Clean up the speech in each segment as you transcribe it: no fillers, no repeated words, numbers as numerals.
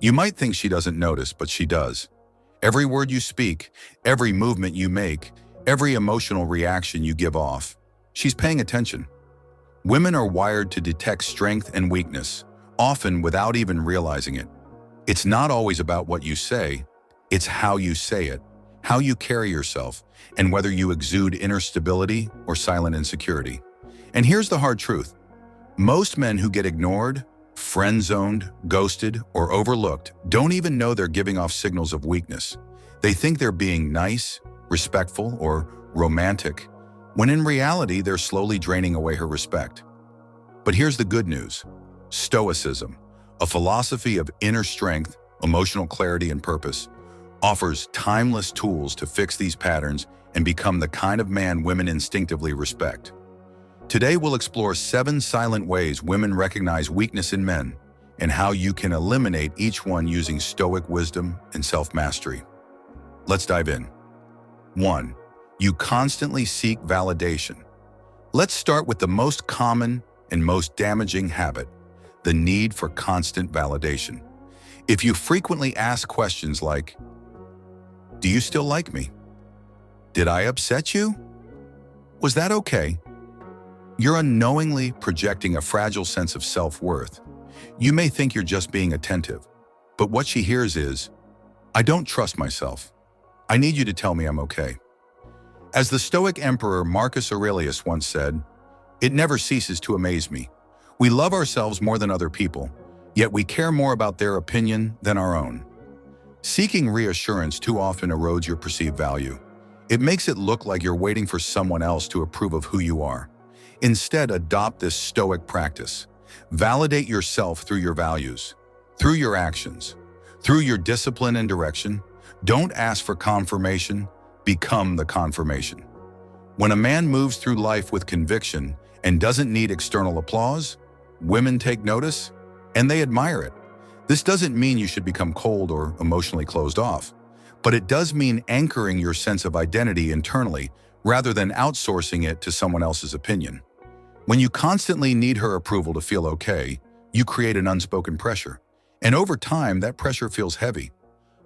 You might think she doesn't notice, but she does. Every word you speak, every movement you make, every emotional reaction you give off, she's paying attention. Women are wired to detect strength and weakness, often without even realizing it. It's not always about what you say, it's how you say it, how you carry yourself, and whether you exude inner stability or silent insecurity. And here's the hard truth. Most men who get ignored, friend-zoned, ghosted, or overlooked don't even know they're giving off signals of weakness. They think they're being nice, respectful, or romantic, when in reality they're slowly draining away her respect. But here's the good news. Stoicism, a philosophy of inner strength, emotional clarity, and purpose, offers timeless tools to fix these patterns and become the kind of man women instinctively respect. Today we'll explore 7 silent ways women recognize weakness in men and how you can eliminate each one using Stoic wisdom and self-mastery. Let's dive in. 1. You constantly seek validation. Let's start with the most common and most damaging habit, the need for constant validation. If you frequently ask questions like, "Do you still like me? Did I upset you? Was that okay?" You're unknowingly projecting a fragile sense of self-worth. You may think you're just being attentive, but what she hears is, "I don't trust myself. I need you to tell me I'm okay." As the Stoic emperor Marcus Aurelius once said, "It never ceases to amaze me. We love ourselves more than other people, yet we care more about their opinion than our own." Seeking reassurance too often erodes your perceived value. It makes it look like you're waiting for someone else to approve of who you are. Instead, adopt this Stoic practice. Validate yourself through your values, through your actions, through your discipline and direction. Don't ask for confirmation, become the confirmation. When a man moves through life with conviction and doesn't need external applause, women take notice and they admire it. This doesn't mean you should become cold or emotionally closed off, but it does mean anchoring your sense of identity internally rather than outsourcing it to someone else's opinion. When you constantly need her approval to feel okay, you create an unspoken pressure. And over time, that pressure feels heavy.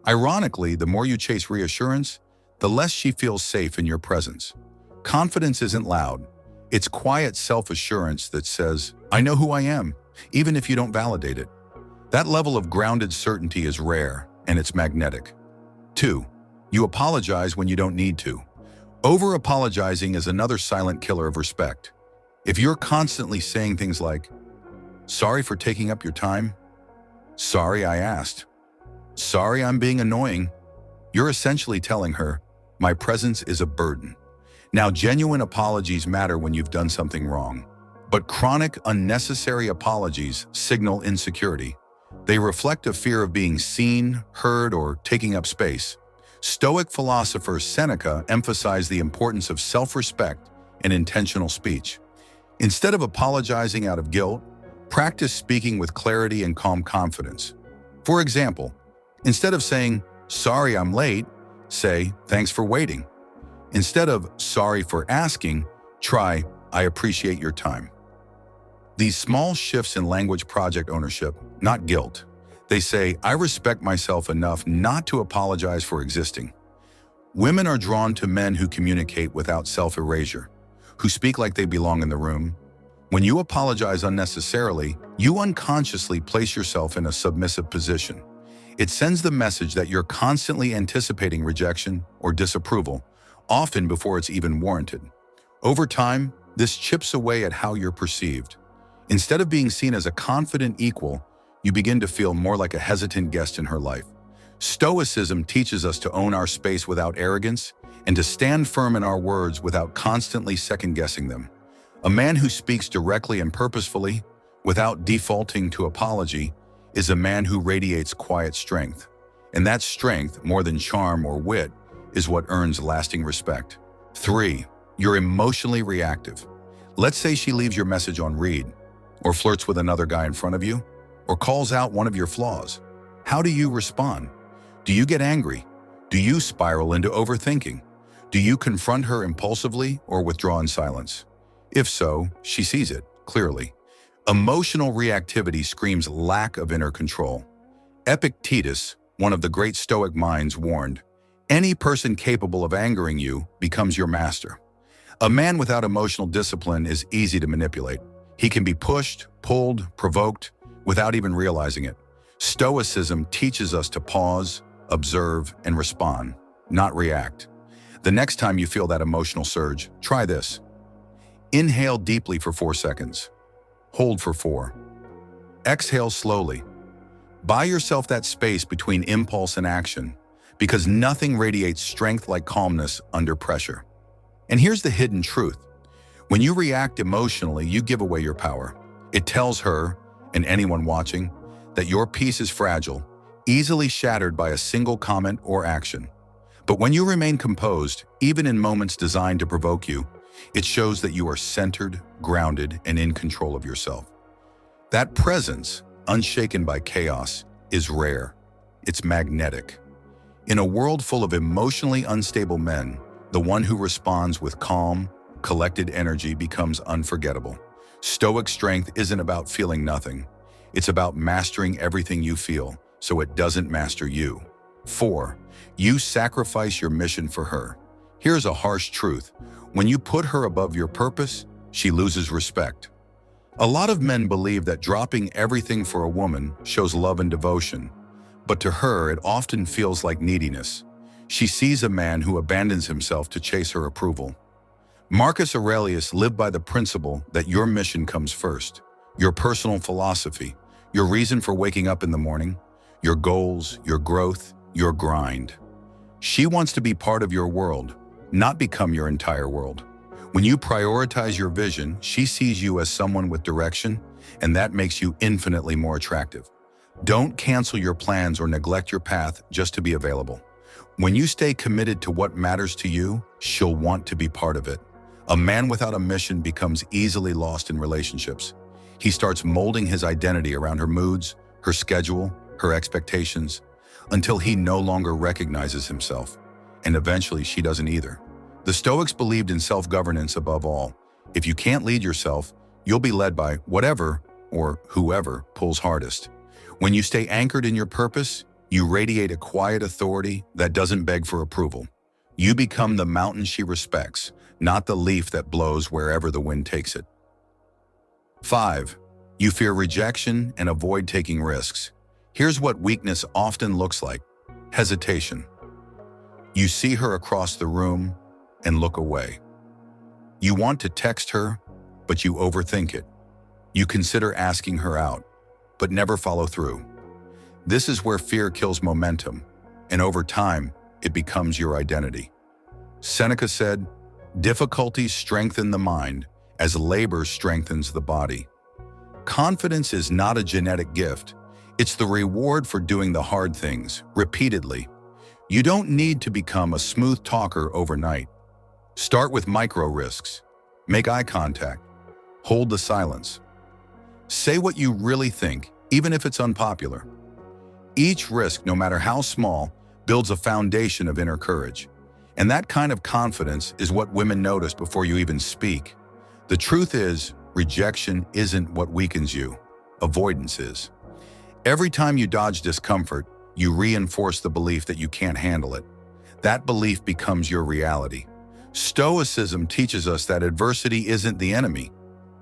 Ironically, the more you chase reassurance, the less she feels safe in your presence. Confidence isn't loud. It's quiet self-assurance that says, "I know who I am," even if you don't validate it. That level of grounded certainty is rare, and it's magnetic. 2. You apologize when you don't need to. Over-apologizing is another silent killer of respect. If you're constantly saying things like, "Sorry for taking up your time," "Sorry I asked," "Sorry I'm being annoying," you're essentially telling her, "My presence is a burden." Now, genuine apologies matter when you've done something wrong, but chronic, unnecessary apologies signal insecurity. They reflect a fear of being seen, heard, or taking up space. Stoic philosopher Seneca emphasized the importance of self-respect and intentional speech. Instead of apologizing out of guilt, practice speaking with clarity and calm confidence. For example, instead of saying, "Sorry I'm late," say, "Thanks for waiting." Instead of "Sorry for asking," try, "I appreciate your time." These small shifts in language project ownership, not guilt. They say, "I respect myself enough not to apologize for existing." Women are drawn to men who communicate without self-erasure, who speak like they belong in the room. When you apologize unnecessarily, you unconsciously place yourself in a submissive position. It sends the message that you're constantly anticipating rejection or disapproval, often before it's even warranted. Over time, this chips away at how you're perceived. Instead of being seen as a confident equal, you begin to feel more like a hesitant guest in her life. Stoicism teaches us to own our space without arrogance and to stand firm in our words without constantly second-guessing them. A man who speaks directly and purposefully, without defaulting to apology, is a man who radiates quiet strength. And that strength, more than charm or wit, is what earns lasting respect. 3. You're emotionally reactive. Let's say she leaves your message on read, or flirts with another guy in front of you, or calls out one of your flaws. How do you respond? Do you get angry? Do you spiral into overthinking? Do you confront her impulsively or withdraw in silence? If so, she sees it, clearly. Emotional reactivity screams lack of inner control. Epictetus, one of the great Stoic minds, warned, "Any person capable of angering you becomes your master." A man without emotional discipline is easy to manipulate. He can be pushed, pulled, provoked, without even realizing it. Stoicism teaches us to pause, observe, and respond, not react. The next time you feel that emotional surge, try this. Inhale deeply for 4 seconds. Hold for 4. Exhale slowly. Buy yourself that space between impulse and action, because nothing radiates strength like calmness under pressure. And here's the hidden truth. When you react emotionally, you give away your power. It tells her, and anyone watching, that your peace is fragile, easily shattered by a single comment or action. But when you remain composed, even in moments designed to provoke you, it shows that you are centered, grounded, and in control of yourself. That presence, unshaken by chaos, is rare. It's magnetic. In a world full of emotionally unstable men, the one who responds with calm, collected energy becomes unforgettable. Stoic strength isn't about feeling nothing. It's about mastering everything you feel, so it doesn't master you. 4. You sacrifice your mission for her. Here's a harsh truth. When you put her above your purpose, she loses respect. A lot of men believe that dropping everything for a woman shows love and devotion, but to her it often feels like neediness. She sees a man who abandons himself to chase her approval. Marcus Aurelius lived by the principle that your mission comes first. Your personal philosophy, your reason for waking up in the morning, your goals, your growth, your grind. She wants to be part of your world, not become your entire world. When you prioritize your vision, she sees you as someone with direction, and that makes you infinitely more attractive. Don't cancel your plans or neglect your path just to be available. When you stay committed to what matters to you, she'll want to be part of it. A man without a mission becomes easily lost in relationships. He starts molding his identity around her moods, her schedule, her expectations, until he no longer recognizes himself. And eventually she doesn't either. The Stoics believed in self-governance above all. If you can't lead yourself, you'll be led by whatever or whoever pulls hardest. When you stay anchored in your purpose, you radiate a quiet authority that doesn't beg for approval. You become the mountain she respects, not the leaf that blows wherever the wind takes it. 5. You fear rejection and avoid taking risks. Here's what weakness often looks like: hesitation. You see her across the room and look away. You want to text her, but you overthink it. You consider asking her out, but never follow through. This is where fear kills momentum, and over time, it becomes your identity. Seneca said, "Difficulties strengthen the mind as labor strengthens the body." Confidence is not a genetic gift. It's the reward for doing the hard things repeatedly. You don't need to become a smooth talker overnight. Start with micro risks. Make eye contact. Hold the silence. Say what you really think, even if it's unpopular. Each risk, no matter how small, builds a foundation of inner courage. And that kind of confidence is what women notice before you even speak. The truth is, rejection isn't what weakens you. Avoidance is. Every time you dodge discomfort, you reinforce the belief that you can't handle it. That belief becomes your reality. Stoicism teaches us that adversity isn't the enemy,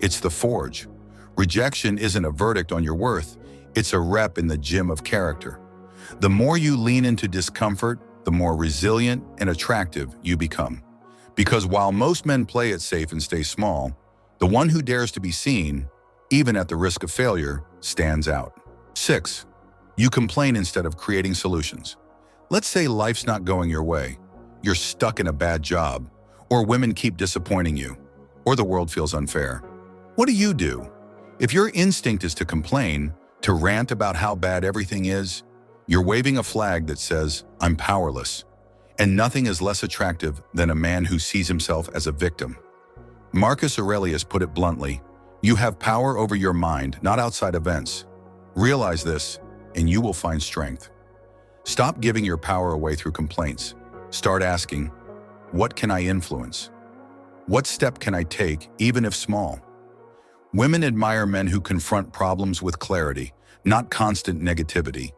it's the forge. Rejection isn't a verdict on your worth, it's a rep in the gym of character. The more you lean into discomfort, the more resilient and attractive you become. Because while most men play it safe and stay small, the one who dares to be seen, even at the risk of failure, stands out. 6. You complain instead of creating solutions. Let's say life's not going your way. You're stuck in a bad job, or women keep disappointing you, or the world feels unfair. What do? If your instinct is to complain, to rant about how bad everything is, you're waving a flag that says, "I'm powerless." And nothing is less attractive than a man who sees himself as a victim. Marcus Aurelius put it bluntly, "You have power over your mind, not outside events. Realize this, and you will find strength." Stop giving your power away through complaints. Start asking, what can I influence? What step can I take, even if small? Women admire men who confront problems with clarity, not constant negativity.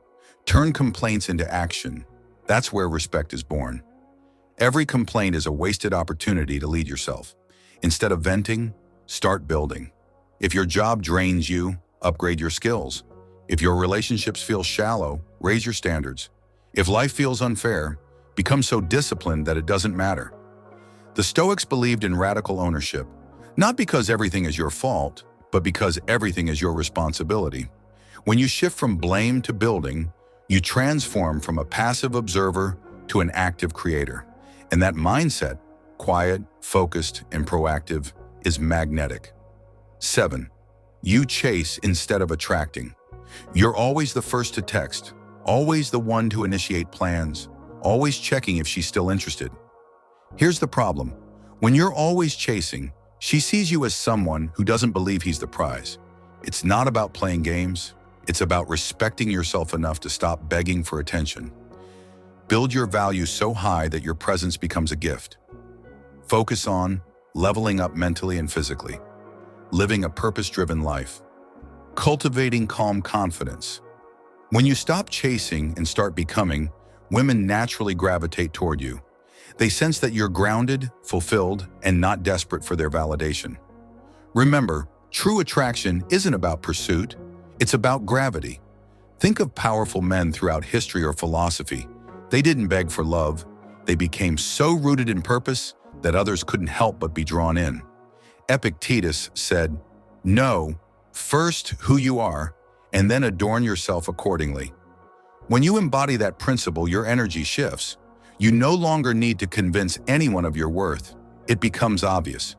Turn complaints into action. That's where respect is born. Every complaint is a wasted opportunity to lead yourself. Instead of venting, start building. If your job drains you, upgrade your skills. If your relationships feel shallow, raise your standards. If life feels unfair, become so disciplined that it doesn't matter. The Stoics believed in radical ownership, not because everything is your fault, but because everything is your responsibility. When you shift from blame to building, you transform from a passive observer to an active creator. And that mindset, quiet, focused, and proactive, is magnetic. 7. You chase instead of attracting. You're always the first to text, always the one to initiate plans, always checking if she's still interested. Here's the problem. When you're always chasing, she sees you as someone who doesn't believe he's the prize. It's not about playing games. It's about respecting yourself enough to stop begging for attention. Build your value so high that your presence becomes a gift. Focus on leveling up mentally and physically, living a purpose-driven life, cultivating calm confidence. When you stop chasing and start becoming, women naturally gravitate toward you. They sense that you're grounded, fulfilled, and not desperate for their validation. Remember, true attraction isn't about pursuit, it's about gravity. Think of powerful men throughout history or philosophy. They didn't beg for love. They became so rooted in purpose that others couldn't help but be drawn in. Epictetus said, "Know first who you are, and then adorn yourself accordingly." When you embody that principle, your energy shifts. You no longer need to convince anyone of your worth. It becomes obvious.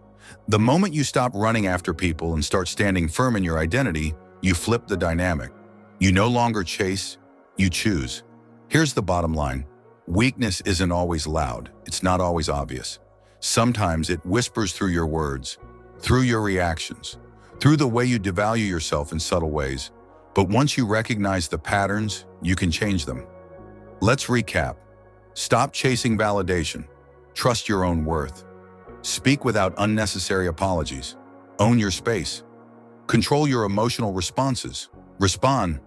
The moment you stop running after people and start standing firm in your identity, you flip the dynamic. You no longer chase, you choose. Here's the bottom line. Weakness isn't always loud. It's not always obvious. Sometimes it whispers through your words, through your reactions, through the way you devalue yourself in subtle ways. But once you recognize the patterns, you can change them. Let's recap. Stop chasing validation. Trust your own worth. Speak without unnecessary apologies. Own your space. Control your emotional responses. Respond,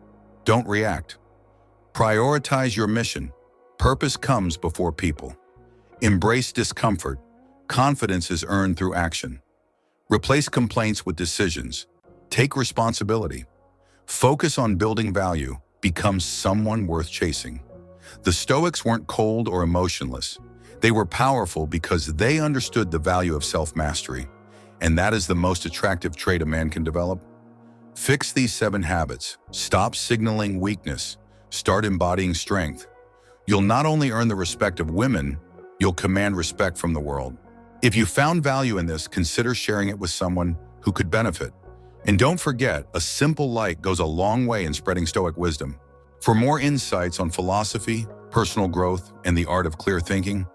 don't react. Prioritize your mission. Purpose comes before people. Embrace discomfort. Confidence is earned through action. Replace complaints with decisions. Take responsibility. Focus on building value. Become someone worth chasing. The Stoics weren't cold or emotionless. They were powerful because they understood the value of self-mastery. And that is the most attractive trait a man can develop. Fix these 7 habits. Stop signaling weakness. Start embodying strength. You'll not only earn the respect of women, you'll command respect from the world. If you found value in this, consider sharing it with someone who could benefit. And don't forget, a simple like goes a long way in spreading Stoic wisdom. For more insights on philosophy, personal growth, and the art of clear thinking,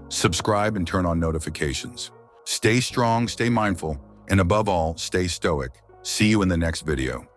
subscribe and turn on notifications. Stay strong, stay mindful, and above all, stay stoic. See you in the next video.